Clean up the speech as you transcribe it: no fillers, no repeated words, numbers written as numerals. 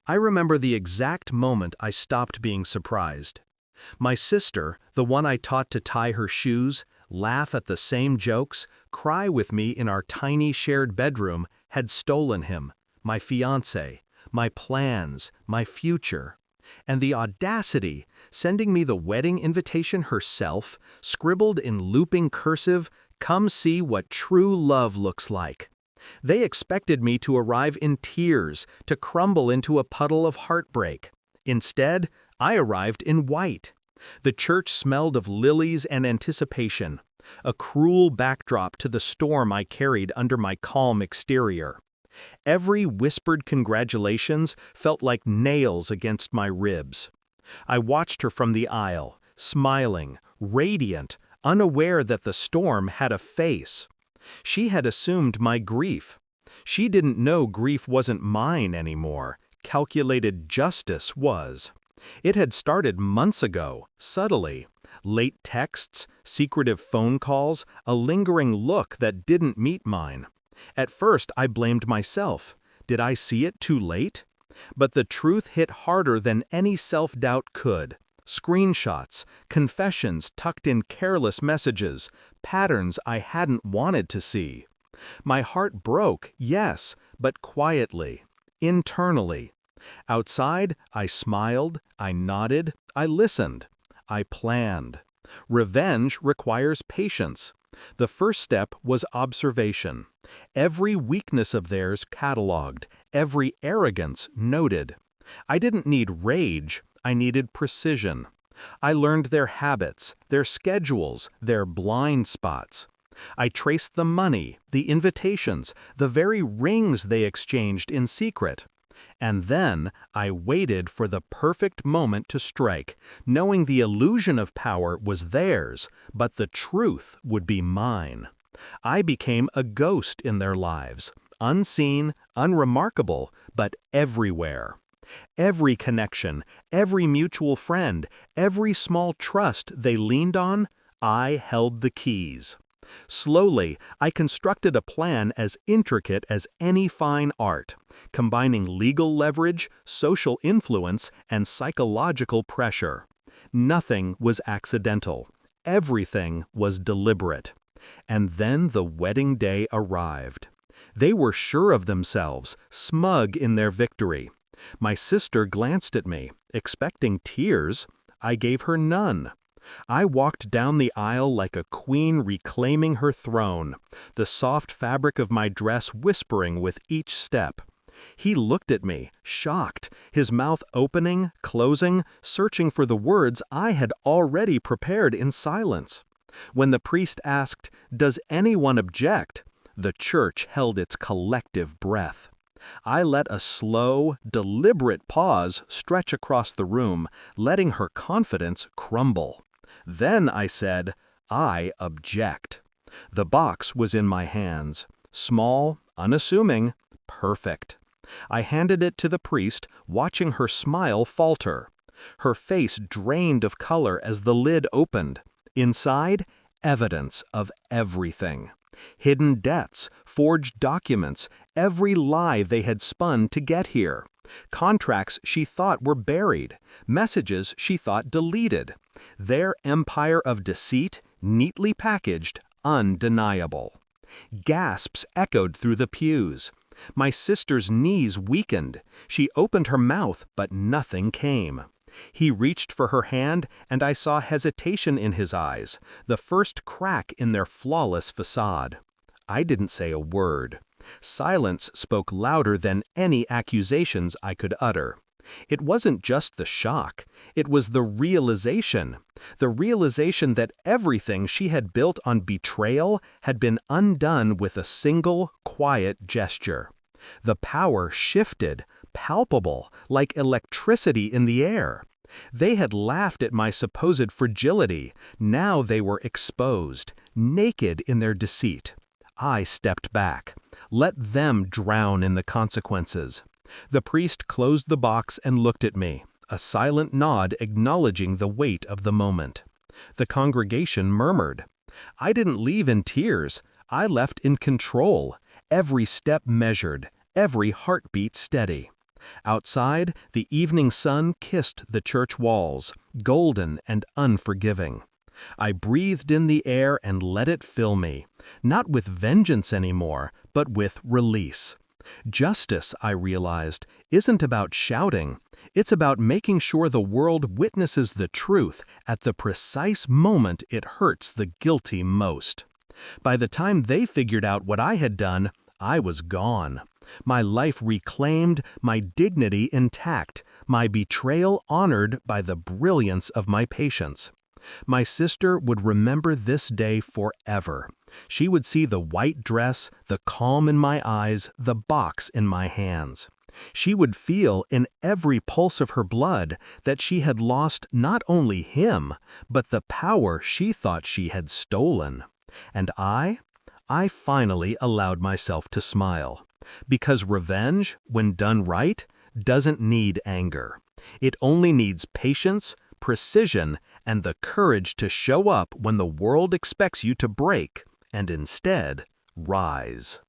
I remember the exact moment I stopped being surprised. My sister, the one I taught to tie her shoes, laugh at the same jokes, cry with me in our tiny shared bedroom, had stolen him, my fiancé, my plans, my future. And the audacity, sending me the wedding invitation herself, scribbled in looping cursive, "Come see what true love looks like." They expected me to arrive in tears, to crumble into a puddle of heartbreak. Instead, I arrived in white. The church smelled of lilies and anticipation, a cruel backdrop to the storm I carried under my calm exterior. Every whispered congratulations felt like nails against my ribs. I watched her from the aisle, smiling, radiant, unaware that the storm had a face. She had assumed my grief. She didn't know grief wasn't mine anymore. Calculated justice was. It had started months ago, subtly. Late texts, secretive phone calls, a lingering look that didn't meet mine. At first, I blamed myself. Did I see it too late? But the truth hit harder than any self-doubt could. Screenshots, confessions tucked in careless messages, patterns I hadn't wanted to see. My heart broke, yes, but quietly, internally. Outside, I smiled, I nodded, I listened. I planned. Revenge requires patience. The first step was observation. Every weakness of theirs catalogued, every arrogance noted. I didn't need rage, I needed precision. I learned their habits, their schedules, their blind spots. I traced the money, the invitations, the very rings they exchanged in secret. And then I waited for the perfect moment to strike, knowing the illusion of power was theirs, but the truth would be mine. I became a ghost in their lives, unseen, unremarkable, but everywhere. Every connection, every mutual friend, every small trust they leaned on, I held the keys. Slowly, I constructed a plan as intricate as any fine art, combining legal leverage, social influence, and psychological pressure. Nothing was accidental. Everything was deliberate. And then the wedding day arrived. They were sure of themselves, smug in their victory. My sister glanced at me, expecting tears. I gave her none. I walked down the aisle like a queen reclaiming her throne, the soft fabric of my dress whispering with each step. He looked at me, shocked, his mouth opening, closing, searching for the words I had already prepared in silence. When the priest asked, "Does anyone object?" the church held its collective breath. I let a slow, deliberate pause stretch across the room, letting her confidence crumble. Then I said, "I object." The box was in my hands. Small, unassuming, perfect. I handed it to the priest, watching her smile falter. Her face drained of color as the lid opened. Inside, evidence of everything. Hidden debts, forged documents, every lie they had spun to get here. Contracts she thought were buried, messages she thought deleted. Their empire of deceit, neatly packaged, undeniable. Gasps echoed through the pews. My sister's knees weakened. She opened her mouth, but nothing came. He reached for her hand, and I saw hesitation in his eyes, the first crack in their flawless facade. I didn't say a word. Silence spoke louder than any accusations I could utter. It wasn't just the shock, it was the realization that everything she had built on betrayal had been undone with a single, quiet gesture. The power shifted, palpable, like electricity in the air. They had laughed at my supposed fragility. Now they were exposed, naked in their deceit. I stepped back. Let them drown in the consequences. The priest closed the box and looked at me, a silent nod acknowledging the weight of the moment. The congregation murmured. I didn't leave in tears. I left in control, every step measured, every heartbeat steady. Outside, the evening sun kissed the church walls, golden and unforgiving. I breathed in the air and let it fill me, not with vengeance anymore, but with release. Justice, I realized, isn't about shouting. It's about making sure the world witnesses the truth at the precise moment it hurts the guilty most. By the time they figured out what I had done, I was gone. My life reclaimed, my dignity intact, my betrayal honored by the brilliance of my patience. My sister would remember this day forever. She would see the white dress, the calm in my eyes, the box in my hands. She would feel in every pulse of her blood that she had lost not only him, but the power she thought she had stolen. And I finally allowed myself to smile. Because revenge, when done right, doesn't need anger. It only needs patience, precision, and the courage to show up when the world expects you to break, and instead, rise.